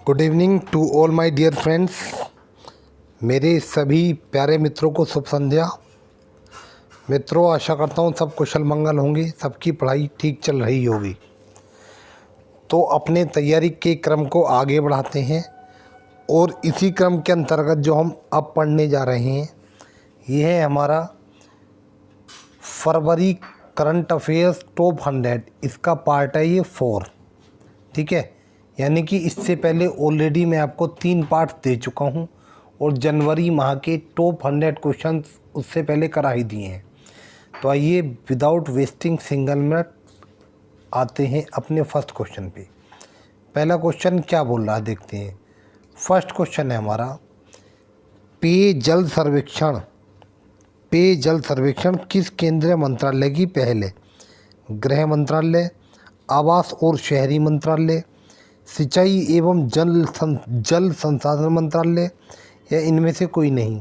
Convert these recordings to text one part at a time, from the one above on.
Good evening to all my dear friends. मेरे सभी प्यारे मित्रों को शुभ संध्या। मित्रों, आशा करता हूँ सब कुशल मंगल होंगे, सबकी पढ़ाई ठीक चल रही होगी। तो अपने तैयारी के क्रम को आगे बढ़ाते हैं और इसी क्रम के अंतर्गत जो हम अब पढ़ने जा रहे हैं ये है हमारा फरवरी करंट अफेयर्स टॉप 100। इसका पार्ट है ये 4, ठीक है। यानी कि इससे पहले ऑलरेडी मैं आपको 3 पार्ट दे चुका हूँ और जनवरी माह के टॉप 100 क्वेश्चंस उससे पहले करा ही दिए हैं। तो आइए विदाउट वेस्टिंग सिंगल मिनट आते हैं अपने फर्स्ट क्वेश्चन पे। पहला क्वेश्चन क्या बोल रहा है देखते हैं। फर्स्ट क्वेश्चन है हमारा, पेयजल सर्वेक्षण किस केंद्रीय मंत्रालय की पहल है? गृह मंत्रालय, आवास और शहरी मंत्रालय, सिंचाई एवं जल संसाधन मंत्रालय या इनमें से कोई नहीं।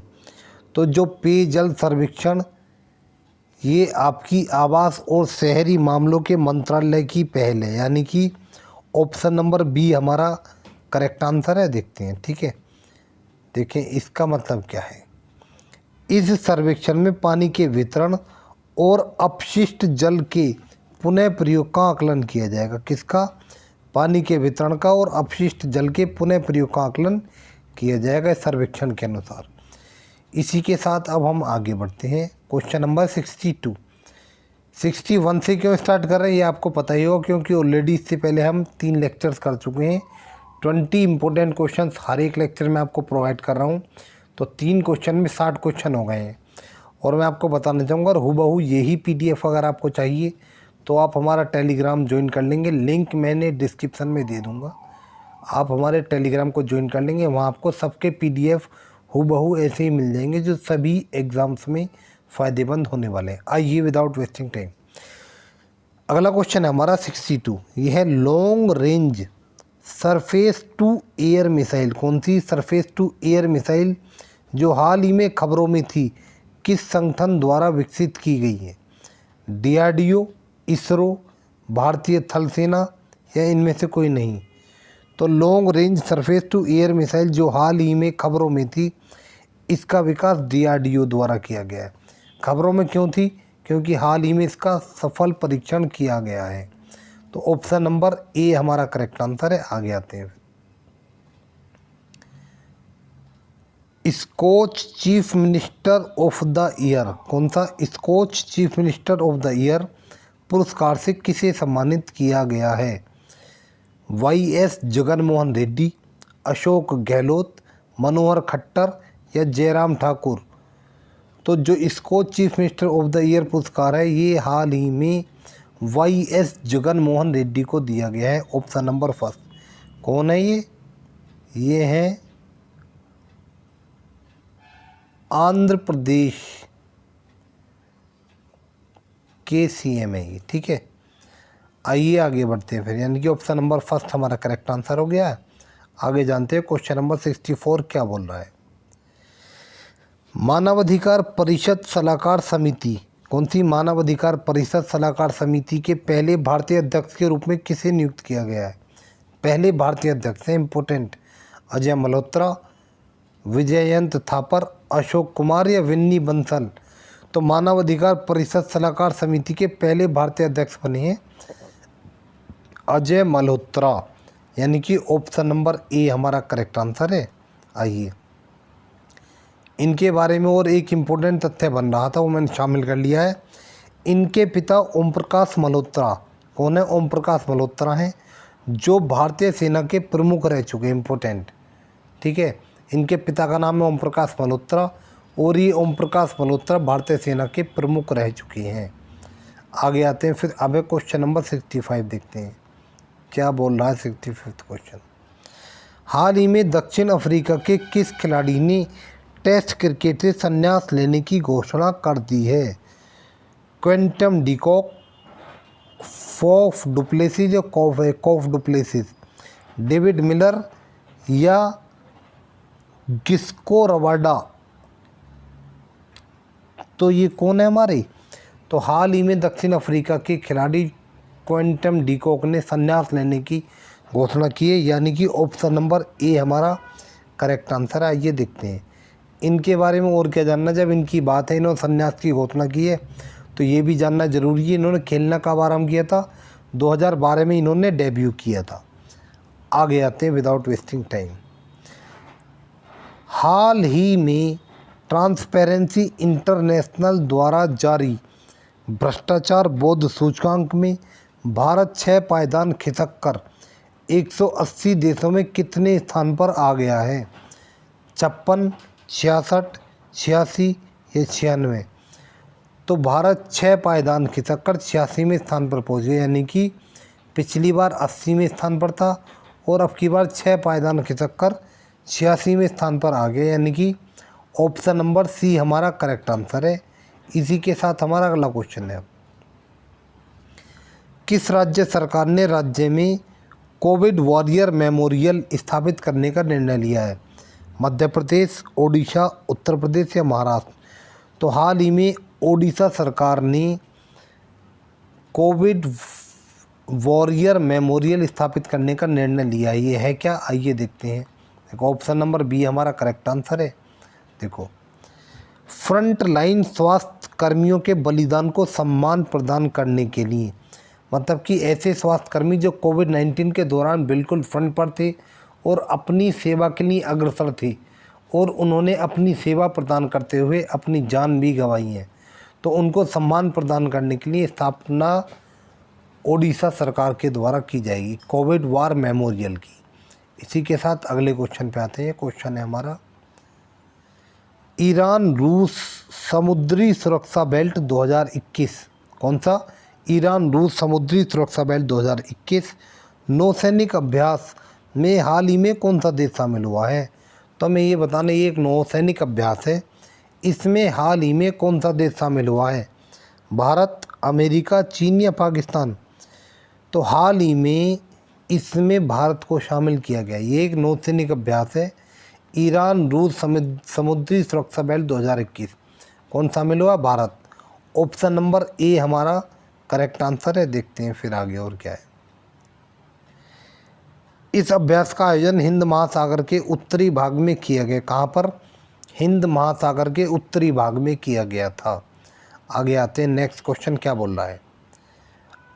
तो जो पेयजल सर्वेक्षण ये आपकी आवास और शहरी मामलों के मंत्रालय की पहल है, यानी कि ऑप्शन नंबर बी हमारा करेक्ट आंसर है। देखते हैं, ठीक है। देखें इसका मतलब क्या है। इस सर्वेक्षण में पानी के वितरण और अपशिष्ट जल के पुनः प्रयोग का आकलन किया जाएगा। किसका? पानी के वितरण का और अपशिष्ट जल के पुनः प्रयोग का आकलन किया जाएगा इस सर्वेक्षण के अनुसार। इसी के साथ अब हम आगे बढ़ते हैं। Question number 62। 61 से क्यों स्टार्ट कर रहे हैं ये आपको पता ही होगा, क्योंकि ऑलरेडी इससे पहले हम 3 लेक्चर्स कर चुके हैं। 20 इंपॉर्टेंट क्वेश्चंस हर एक लेक्चर में आपको प्रोवाइड कर रहा हूँ। तो 3 क्वेश्चन में 60 क्वेश्चन हो गए हैं। और मैं आपको बताना चाहूँगा हूबहू यही PDF अगर आपको चाहिए तो आप हमारा टेलीग्राम ज्वाइन कर लेंगे। लिंक मैंने डिस्क्रिप्शन में दे दूँगा, आप हमारे टेलीग्राम को ज्वाइन कर लेंगे। वहाँ आपको सबके PDF हूबहू ऐसे ही मिल जाएंगे जो सभी एग्ज़ाम्स में फ़ायदेमंद होने वाले हैं। आइए विदाउट वेस्टिंग टाइम, अगला क्वेश्चन है हमारा 62। यह है long range surface to air missile. कौन सी सरफेस टू एयर मिसाइल जो हाल ही में खबरों में थी किस संगठन द्वारा विकसित की गई है? DRDO, इसरो, भारतीय थल सेना या इनमें से कोई नहीं। तो long range surface to air missile जो हाल ही में खबरों में थी, इसका विकास DRDO द्वारा किया गया है। खबरों में क्यों थी? क्योंकि हाल ही में इसका सफल परीक्षण किया गया है। तो ऑप्शन नंबर ए हमारा करेक्ट आंसर है। आगे आते हैं। Skoch chief minister of the year. कौन सा? Skoch chief minister of the year पुरस्कार से किसे सम्मानित किया गया है? YS जगनमोहन रेड्डी, अशोक गहलोत, मनोहर खट्टर या जयराम ठाकुर। तो जो Skoch chief minister of the year पुरस्कार है ये हाल ही में YS जगनमोहन रेड्डी को दिया गया है। Option number first. कौन है ये? ये है आंध्र प्रदेश के CM है ये, ठीक है। आइए आगे बढ़ते हैं फिर, यानी कि ऑप्शन नंबर फर्स्ट हमारा करेक्ट आंसर हो गया है। आगे जानते हैं क्वेश्चन नंबर 64 क्या बोल रहा है। मानवाधिकार परिषद सलाहकार समिति। कौन सी? मानवाधिकार परिषद सलाहकार समिति के पहले भारतीय अध्यक्ष के रूप में किसे नियुक्त किया गया है? पहले भारतीय अध्यक्ष हैं इम्पोर्टेंट। अजय मल्होत्रा, विजयंत थापर, अशोक कुमार या विन्नी बंसल। तो मानवाधिकार परिषद सलाहकार समिति के पहले भारतीय अध्यक्ष बने हैं अजय मल्होत्रा, यानी कि ऑप्शन नंबर ए हमारा करेक्ट आंसर है। आइए इनके बारे में और एक इम्पोर्टेंट तथ्य बन रहा था वो मैंने शामिल कर लिया है। इनके पिता ओम प्रकाश मल्होत्रा। कौन है? ओम प्रकाश मल्होत्रा हैं जो भारतीय सेना के प्रमुख रह चुके हैं। इम्पोर्टेंट, ठीक है। इनके पिता का नाम है ओम प्रकाश मल्होत्रा और ये ओम प्रकाश मल्होत्रा भारतीय सेना के प्रमुख रह चुके हैं। आगे आते हैं फिर। अब क्वेश्चन नंबर 65 देखते हैं क्या बोल रहा है। 65 क्वेश्चन। हाल ही में दक्षिण अफ्रीका के किस खिलाड़ी ने टेस्ट क्रिकेट से संन्यास लेने की घोषणा कर दी है? क्विंटन डिकॉक, फॉफ डुप्लेसिस या कॉफ डुप्लेसिस, डेविड मिलर या गिस्को रबाडा। तो ये कौन है हमारे? तो हाल ही में दक्षिण अफ्रीका के खिलाड़ी क्विंटन डिकॉक ने संन्यास लेने की घोषणा की है, यानी कि ऑप्शन नंबर ए हमारा करेक्ट आंसर है। आइए देखते हैं इनके बारे में और क्या जानना। जब इनकी बात है, इन्होंने संन्यास की घोषणा की है, तो ये भी जानना जरूरी है। इन्होंने खेलना कब आरम्भ किया था? 2012 में इन्होंने डेब्यू किया था। आगे आते हैं विदाउट वेस्टिंग टाइम। हाल ही में ट्रांसपेरेंसी इंटरनेशनल द्वारा जारी भ्रष्टाचार बोध सूचकांक में भारत 6 पायदान खिसक कर 180 देशों में कितने स्थान पर आ गया है? 56, 66, 86 या 96? तो भारत 6 पायदान खिसक कर 86वें स्थान पर पहुंच गया, यानी कि पिछली बार 80वें स्थान पर था और अब की बार 6 पायदान खिसक कर 86वें स्थान पर आ गया, यानी कि ऑप्शन नंबर सी हमारा करेक्ट आंसर है। इसी के साथ हमारा अगला क्वेश्चन है, किस राज्य सरकार ने राज्य में कोविड वॉरियर मेमोरियल स्थापित करने का निर्णय लिया है? मध्य प्रदेश, ओडिशा, उत्तर प्रदेश या महाराष्ट्र? तो हाल ही में ओडिशा सरकार ने कोविड वॉरियर मेमोरियल स्थापित करने का निर्णय लिया है। ये है क्या? आइए देखते हैं। देखो ऑप्शन नंबर बी हमारा करेक्ट आंसर है। देखो, फ्रंट लाइन स्वास्थ्य कर्मियों के बलिदान को सम्मान प्रदान करने के लिए, मतलब कि ऐसे स्वास्थ्यकर्मी जो कोविड-19 के दौरान बिल्कुल फ्रंट पर थे और अपनी सेवा के लिए अग्रसर थे और उन्होंने अपनी सेवा प्रदान करते हुए अपनी जान भी गंवाई है, तो उनको सम्मान प्रदान करने के लिए स्थापना ओडिशा सरकार के द्वारा की जाएगी कोविड वार मेमोरियल की। इसी के साथ अगले क्वेश्चन पे आते हैं। क्वेश्चन है हमारा, ईरान रूस समुद्री सुरक्षा बेल्ट 2021, कौन सा? ईरान रूस समुद्री सुरक्षा बेल्ट 2021 नौसैनिक अभ्यास में हाल ही में कौन सा देश शामिल हुआ है? तो हमें ये बताना, ये एक नौसैनिक अभ्यास है, इसमें हाल ही में कौन सा देश शामिल हुआ है? भारत, अमेरिका, चीन या पाकिस्तान? तो हाल ही में इसमें भारत को शामिल किया गया। ये एक नौसैनिक अभ्यास है, ईरान रूस समुद्री सुरक्षा बेल्ट 2021। कौन शामिल हुआ? भारत। ऑप्शन नंबर ए हमारा करेक्ट आंसर है। देखते हैं फिर आगे और क्या है। इस अभ्यास का आयोजन हिंद महासागर के उत्तरी भाग में किया गया। कहाँ पर? हिंद महासागर के उत्तरी भाग में किया गया था। आगे आते हैं, नेक्स्ट क्वेश्चन क्या बोल रहा है।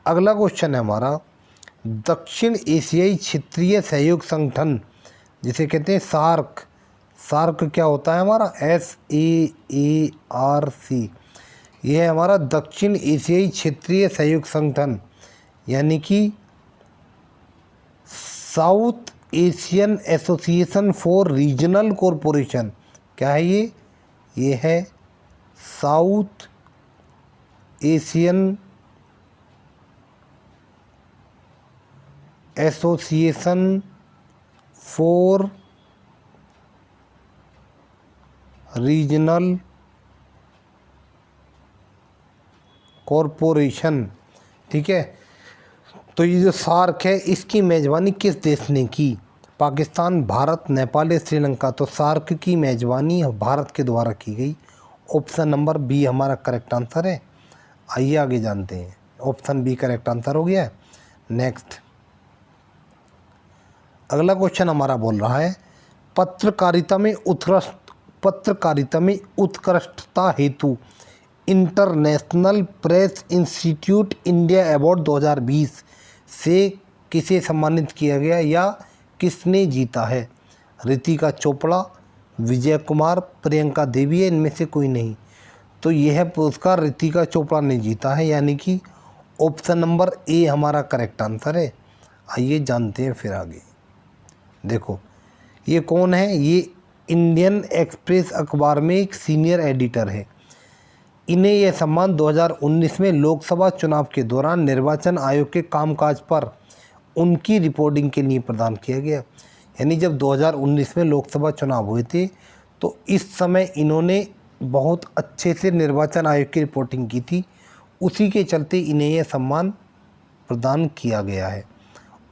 अगला क्वेश्चन है हमारा, दक्षिण एशियाई क्षेत्रीय सहयोग संगठन जिसे कहते हैं सार्क। सार्क क्या होता है हमारा? SAARC। यह है हमारा दक्षिण एशियाई क्षेत्रीय सहयोग संगठन, यानी कि south Asian association for regional corporation. क्या है ये? ये है south Asian association for regional corporation. ठीक है, तो ये जो सार्क है इसकी मेज़बानी किस देश ने की? पाकिस्तान, भारत, नेपाल या श्रीलंका? तो सार्क की मेज़बानी भारत के द्वारा की गई। ऑप्शन नंबर बी हमारा करेक्ट आंसर है। आइए आगे जानते हैं। ऑप्शन बी करेक्ट आंसर हो गया है। नेक्स्ट अगला क्वेश्चन हमारा बोल रहा है, पत्रकारिता में उत्कृष्टता हेतु international press institute India award 2020 से किसे सम्मानित किया गया या किसने जीता है? रितिका चोपड़ा, विजय कुमार, प्रियंका देवी है, इनमें से कोई नहीं। तो यह पुरस्कार रितिका चोपड़ा ने जीता है, यानी कि ऑप्शन नंबर ए हमारा करेक्ट आंसर है। आइए जानते हैं फिर आगे। देखो ये कौन है? ये इंडियन एक्सप्रेस अखबार में एक सीनियर एडिटर है। इन्हें यह सम्मान 2019 में लोकसभा चुनाव के दौरान निर्वाचन आयोग के कामकाज पर उनकी रिपोर्टिंग के लिए प्रदान किया गया। यानी जब 2019 में लोकसभा चुनाव हुए थे तो इस समय इन्होंने बहुत अच्छे से निर्वाचन आयोग की रिपोर्टिंग की थी, उसी के चलते इन्हें यह सम्मान प्रदान किया गया है।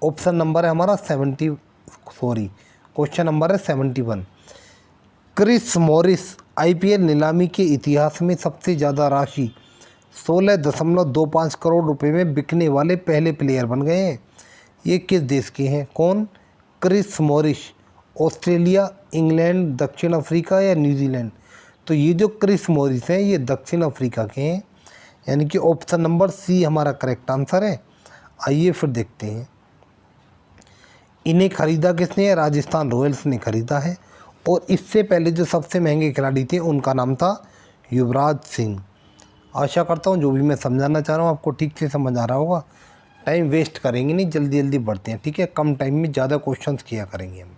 ऑप्शन नंबर है हमारा क्वेश्चन नंबर है 71। क्रिस मॉरिस IPL नीलामी के इतिहास में सबसे ज़्यादा राशि 16.25 करोड़ रुपए में बिकने वाले पहले प्लेयर बन गए हैं। ये किस देश के हैं? कौन? Chris Morris. ऑस्ट्रेलिया, इंग्लैंड, दक्षिण अफ्रीका या न्यूजीलैंड? तो ये जो क्रिस मॉरिस हैं ये दक्षिण अफ्रीका के हैं, यानी कि ऑप्शन नंबर सी हमारा करेक्ट आंसर है। आइए फिर देखते हैं, इन्हें खरीदा किसने है? राजस्थान रॉयल्स ने खरीदा है। और इससे पहले जो सबसे महंगे खिलाड़ी थे उनका नाम था युवराज सिंह। आशा करता हूँ जो भी मैं समझाना चाह रहा हूँ आपको ठीक से समझ आ रहा होगा। टाइम वेस्ट करेंगे नहीं, जल्दी जल्दी बढ़ते हैं, ठीक है। कम टाइम में ज़्यादा क्वेश्चंस किया करेंगे हम।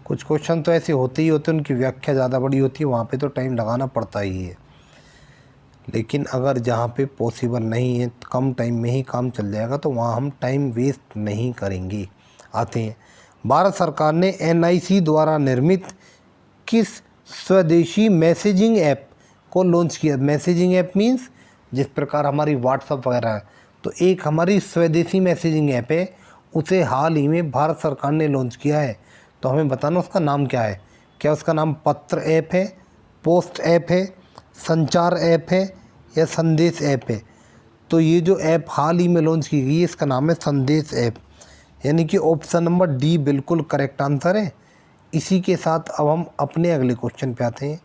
कुछ क्वेश्चन तो ऐसे होते ही होते हैं, उनकी व्याख्या ज़्यादा बड़ी होती है, वहाँ पे तो टाइम लगाना पड़ता ही है। लेकिन अगर जहाँ पे पॉसिबल नहीं है, कम टाइम में ही काम चल जाएगा, तो वहाँ हम टाइम वेस्ट नहीं करेंगे। आते हैं, भारत सरकार ने NIC द्वारा निर्मित किस स्वदेशी मैसेजिंग ऐप को लॉन्च किया? मैसेजिंग ऐप मीन्स जिस प्रकार हमारी व्हाट्सअप वगैरह है, तो एक हमारी स्वदेशी मैसेजिंग ऐप है, उसे हाल ही में भारत सरकार ने लॉन्च किया है। तो हमें बताना उसका नाम क्या है। क्या उसका नाम पत्र ऐप है, पोस्ट ऐप है, संचार ऐप है या संदेश ऐप है? तो ये जो ऐप हाल ही में लॉन्च की गई है इसका नाम है संदेश ऐप, यानी कि ऑप्शन नंबर डी बिल्कुल करेक्ट आंसर है। इसी के साथ अब हम अपने अगले क्वेश्चन पे आते हैं।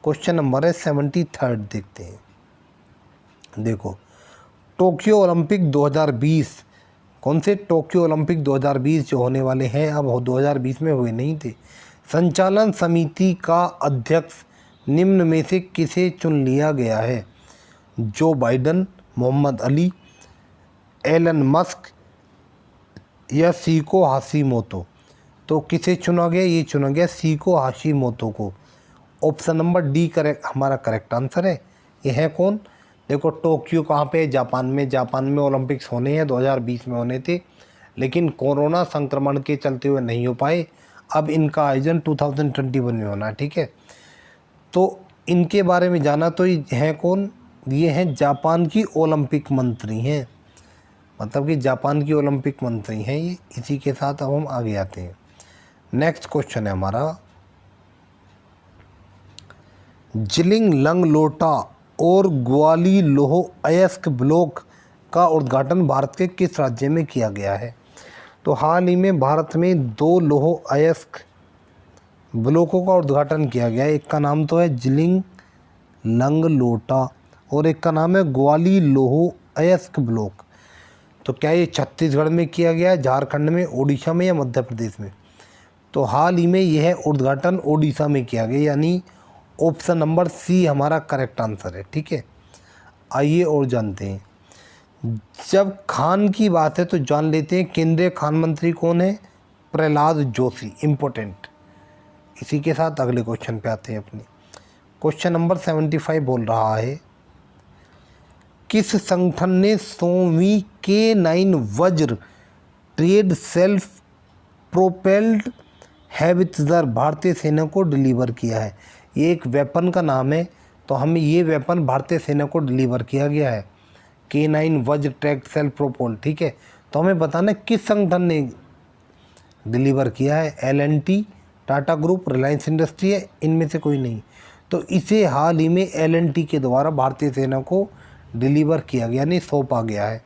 क्वेश्चन नंबर है 73, देखते हैं। देखो, टोक्यो ओलंपिक 2020, कौन से? टोक्यो ओलंपिक 2020 जो होने वाले हैं, अब 2020 में हुए नहीं थे। संचालन समिति का अध्यक्ष निम्न में से किसे चुन लिया गया है? Joe Biden, Muhammad Ali, Elon Musk या सीको हाशिमोतो? तो किसे चुना गया? ये चुना गया सीको हाशिमोतो को। ऑप्शन नंबर डी करेक्ट हमारा करेक्ट आंसर है। ये है कौन? देखो, टोक्यो कहाँ पे? जापान में। जापान में ओलंपिक्स होने हैं, 2020 में होने थे, लेकिन कोरोना संक्रमण के चलते हुए नहीं हो पाए। अब इनका आयोजन 2021 में होना है, ठीक है। तो इनके बारे में जाना, तो ये हैं कौन? ये हैं जापान की ओलंपिक मंत्री हैं, मतलब कि जापान की ओलंपिक मंत्री हैं ये। इसी के साथ अब हम आगे आते हैं। नेक्स्ट क्वेश्चन है हमारा, जिलिंग लंगलोटा और ग्वाली लोह अयस्क ब्लॉक का उद्घाटन भारत के किस राज्य में किया गया है? तो हाल ही में भारत में 2 लोह अयस्क ब्लॉकों का उद्घाटन किया गया है। एक का नाम तो है जिलिंग लंगलोटा और एक का नाम है ग्वाली लोह अयस्क ब्लॉक। तो क्या ये छत्तीसगढ़ में किया गया है, झारखंड में, उड़ीसा में या मध्य प्रदेश में? तो हाल ही में यह उद्घाटन उड़ीसा में किया गया, यानी ऑप्शन नंबर सी हमारा करेक्ट आंसर है, ठीक है। आइए और जानते हैं, जब खान की बात है तो जान लेते हैं केंद्रीय खान मंत्री कौन है? प्रहलाद जोशी, इम्पोर्टेंट। इसी के साथ अगले क्वेश्चन पे आते हैं अपने। क्वेश्चन नंबर 75 बोल रहा है, किस संगठन ने 100वीं K9 वज्र ट्रेड सेल्फ प्रोपेल्ड हैवित्जर भारतीय सेना को डिलीवर किया है? ये एक वेपन का नाम है, तो हमें ये वेपन भारतीय सेना को डिलीवर किया गया है, K9 वज्र ट्रैक सेल्फ प्रोपोल्ड, ठीक है। तो हमें बताना किस संगठन ने डिलीवर किया है? L&T, Tata group, Reliance industry है? इनमें से कोई नहीं। तो इसे हाल ही में L&T के द्वारा भारतीय सेना को डिलीवर किया गया, यानी सौंपा गया है।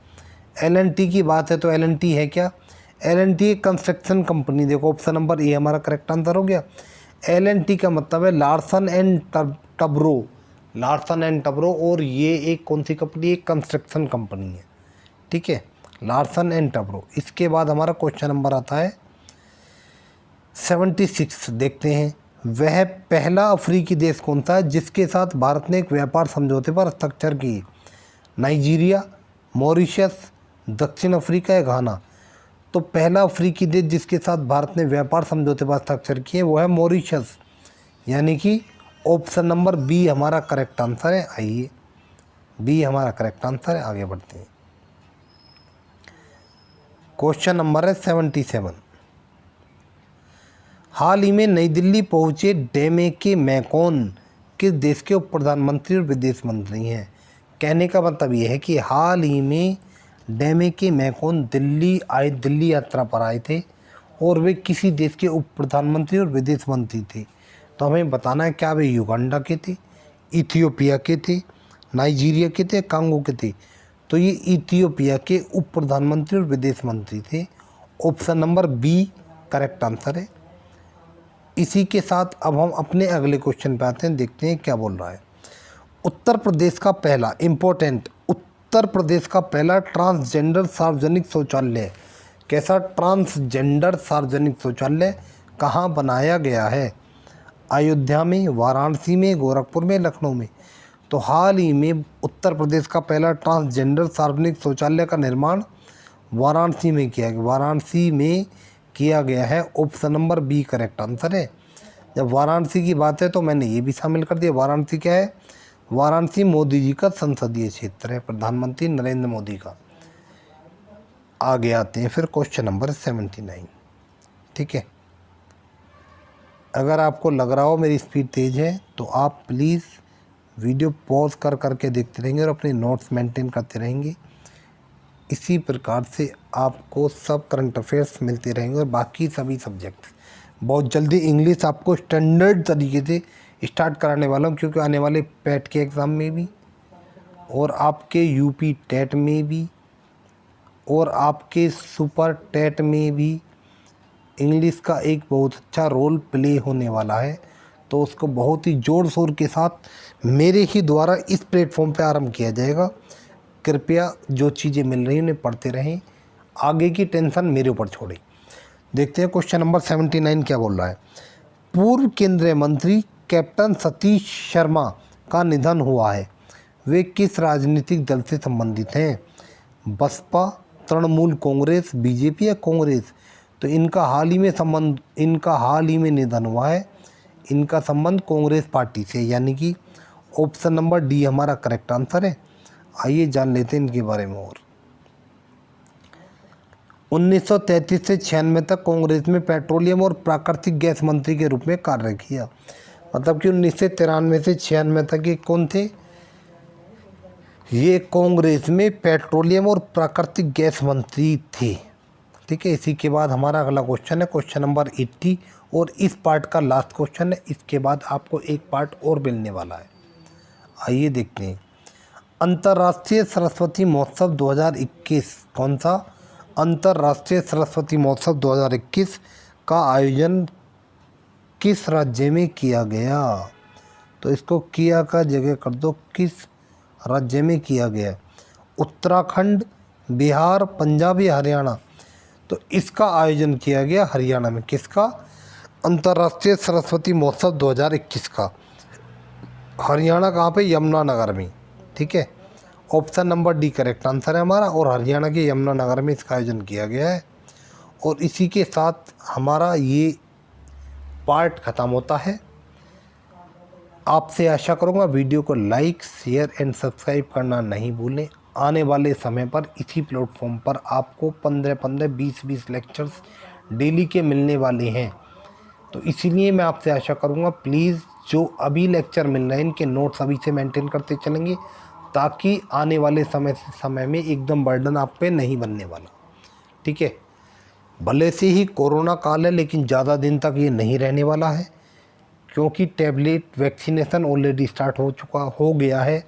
L&T की बात है तो L&T है क्या? L&T एक कंस्ट्रक्शन कंपनी। देखो, ऑप्शन नंबर ए हमारा करेक्ट आंसर हो गया। L&T का मतलब है Larsen and Toubro, Larsen and Toubro, और ये एक कौन सी कंपनी? एक कंस्ट्रक्शन कंपनी है, ठीक है, लार्सन एंड टब्रो। इसके बाद हमारा क्वेश्चन नंबर आता है 76, देखते हैं। वह पहला अफ्रीकी देश कौन सा है जिसके साथ भारत ने एक व्यापार समझौते पर हस्ताक्षर किए? नाइजीरिया, मॉरिशस, दक्षिण अफ्रीका या घाना? तो पहला अफ्रीकी देश जिसके साथ भारत ने व्यापार समझौते पर हस्ताक्षर किए वो है मॉरिशस, यानी कि ऑप्शन नंबर बी हमारा करेक्ट आंसर है। आइए, बी हमारा करेक्ट आंसर है। आगे बढ़ते हैं। क्वेश्चन नंबर है 77, हाल ही में नई दिल्ली पहुंचे डेमेके मैकॉन किस देश के उप प्रधानमंत्री और विदेश मंत्री हैं? कहने का मतलब ये है कि हाल ही में डेमेके मैकॉन दिल्ली यात्रा पर आए थे और वे किसी देश के उप प्रधानमंत्री और विदेश मंत्री थे। तो हमें बताना है क्या वे युगांडा के थे, इथियोपिया के थे, नाइजीरिया के थे, कांगो के थे? तो ये इथियोपिया के उप प्रधानमंत्री और विदेश मंत्री थे। Option number B correct answer है। इसी के साथ अब हम अपने अगले क्वेश्चन पे आते हैं, देखते हैं क्या बोल रहा है। उत्तर प्रदेश का पहला इम्पोर्टेंट, उत्तर प्रदेश का पहला ट्रांसजेंडर सार्वजनिक शौचालय, कैसा ट्रांसजेंडर सार्वजनिक शौचालय कहाँ बनाया गया है? अयोध्या में, वाराणसी में, गोरखपुर में, लखनऊ में। तो हाल ही में उत्तर प्रदेश का पहला ट्रांसजेंडर सार्वजनिक शौचालय का निर्माण वाराणसी में किया गया, वाराणसी में किया गया है। Option number B correct answer है। जब वाराणसी की बात है तो मैंने ये भी शामिल कर दिया। वाराणसी क्या है? वाराणसी मोदी जी का संसदीय क्षेत्र है, प्रधानमंत्री नरेंद्र मोदी का। आगे आते हैं फिर क्वेश्चन नंबर 79। ठीक है, अगर आपको लग रहा हो मेरी स्पीड तेज़ है तो आप प्लीज़ वीडियो पॉज कर करके देखते रहेंगे और अपने नोट्स मेंटेन करते रहेंगे। इसी प्रकार से आपको सब करंट अफेयर्स मिलते रहेंगे और बाकी सभी सब्जेक्ट। बहुत जल्दी इंग्लिश आपको स्टैंडर्ड तरीके से स्टार्ट कराने वाला हूँ, क्योंकि आने वाले पैट के एग्ज़ाम में भी और आपके यूपी टेट में भी और आपके सुपर टेट में भी इंग्लिश का एक बहुत अच्छा रोल प्ले होने वाला है। तो उसको बहुत ही ज़ोर शोर के साथ मेरे ही द्वारा इस प्लेटफॉर्म पे आरंभ किया जाएगा। कृपया जो चीज़ें मिल रही हैं उन्हें पढ़ते रहें, आगे की टेंशन मेरे ऊपर छोड़ें। देखते हैं क्वेश्चन नंबर 79 क्या बोल रहा है। पूर्व केंद्रीय मंत्री कैप्टन सतीश शर्मा का निधन हुआ है, वे किस राजनीतिक दल से संबंधित हैं? बसपा, तृणमूल कांग्रेस, बीजेपी या कांग्रेस? तो इनका हाल ही में निधन हुआ है। इनका संबंध कांग्रेस पार्टी से, यानी कि ऑप्शन नंबर डी हमारा करेक्ट आंसर है। आइए जान लेते हैं इनके बारे में और। 1933 से 96 तक कांग्रेस में पेट्रोलियम और प्राकृतिक गैस मंत्री के रूप में कार्य किया। मतलब कि 1993 से 96 तक ये कौन थे? ये कांग्रेस में पेट्रोलियम और प्राकृतिक गैस मंत्री थे। ठीक है, इसी के बाद हमारा अगला क्वेश्चन है क्वेश्चन नंबर 80 और इस पार्ट का लास्ट क्वेश्चन है। इसके बाद आपको एक पार्ट और मिलने वाला है। आइए देखते हैं। अंतर्राष्ट्रीय सरस्वती महोत्सव 2021 कौन सा? अंतर्राष्ट्रीय सरस्वती महोत्सव 2021 का आयोजन किस राज्य में किया गया? तो इसको किया का जगह कर दो, किस राज्य में किया गया? उत्तराखंड, बिहार, पंजाब या हरियाणा? तो इसका आयोजन किया गया हरियाणा में। किसका? अंतर्राष्ट्रीय सरस्वती महोत्सव 2021 का। हरियाणा कहाँ पे? यमुनानगर में। ठीक है, option number D correct answer है हमारा, और हरियाणा के यमुनानगर में इसका आयोजन किया गया है। और इसी के साथ हमारा ये पार्ट ख़त्म होता है। आपसे आशा करूँगा वीडियो को लाइक, शेयर एंड सब्सक्राइब करना नहीं भूलें। आने वाले समय पर इसी प्लेटफॉर्म पर आपको 15-15, 20-20 लेक्चर्स डेली के मिलने वाले हैं। तो इसीलिए मैं आपसे आशा करूँगा प्लीज़ जो अभी लेक्चर मिल रहे हैं इनके नोट्स अभी से मेंटेन करते चलेंगे, ताकि आने वाले समय में एकदम बर्डन आप पे नहीं बनने वाला। ठीक है, भले से ही कोरोना काल है लेकिन ज़्यादा दिन तक ये नहीं रहने वाला है, क्योंकि टैबलेट वैक्सीनेशन ऑलरेडी स्टार्ट हो गया है।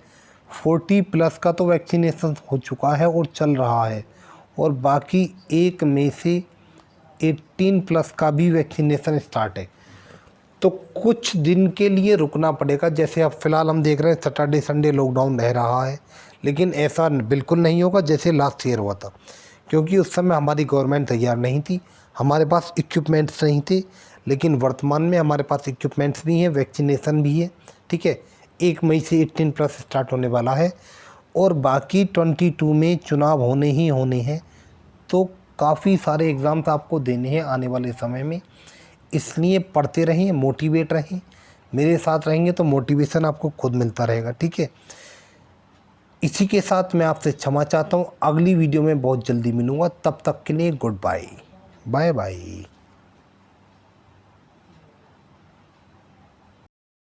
40+ का तो वैक्सीनेशन हो चुका है और चल रहा है, और बाकी 1 मई से 18+ का भी वैक्सीनेशन स्टार्ट है। तो कुछ दिन के लिए रुकना पड़ेगा। जैसे अब फ़िलहाल हम देख रहे हैं सैटरडे संडे लॉकडाउन रह रहा है, लेकिन ऐसा बिल्कुल नहीं होगा जैसे लास्ट ईयर हुआ था, क्योंकि उस समय हमारी गवर्नमेंट तैयार नहीं थी, हमारे पास इक्विपमेंट्स नहीं थे। लेकिन वर्तमान में हमारे पास इक्विपमेंट्स भी हैं, वैक्सीनेशन भी है। ठीक है, 1 मई से 18+ स्टार्ट होने वाला है, और बाकी 22 में चुनाव होने ही होने हैं। तो काफ़ी सारे एग्ज़ाम्स आपको देने हैं आने वाले समय में, इसलिए पढ़ते रहें, मोटिवेट रहें। मेरे साथ रहेंगे तो मोटिवेशन आपको खुद मिलता रहेगा। ठीक है, इसी के साथ मैं आपसे क्षमा चाहता हूँ। अगली वीडियो में बहुत जल्दी मिलूँगा, तब तक के लिए गुड बाय, बाय बाय।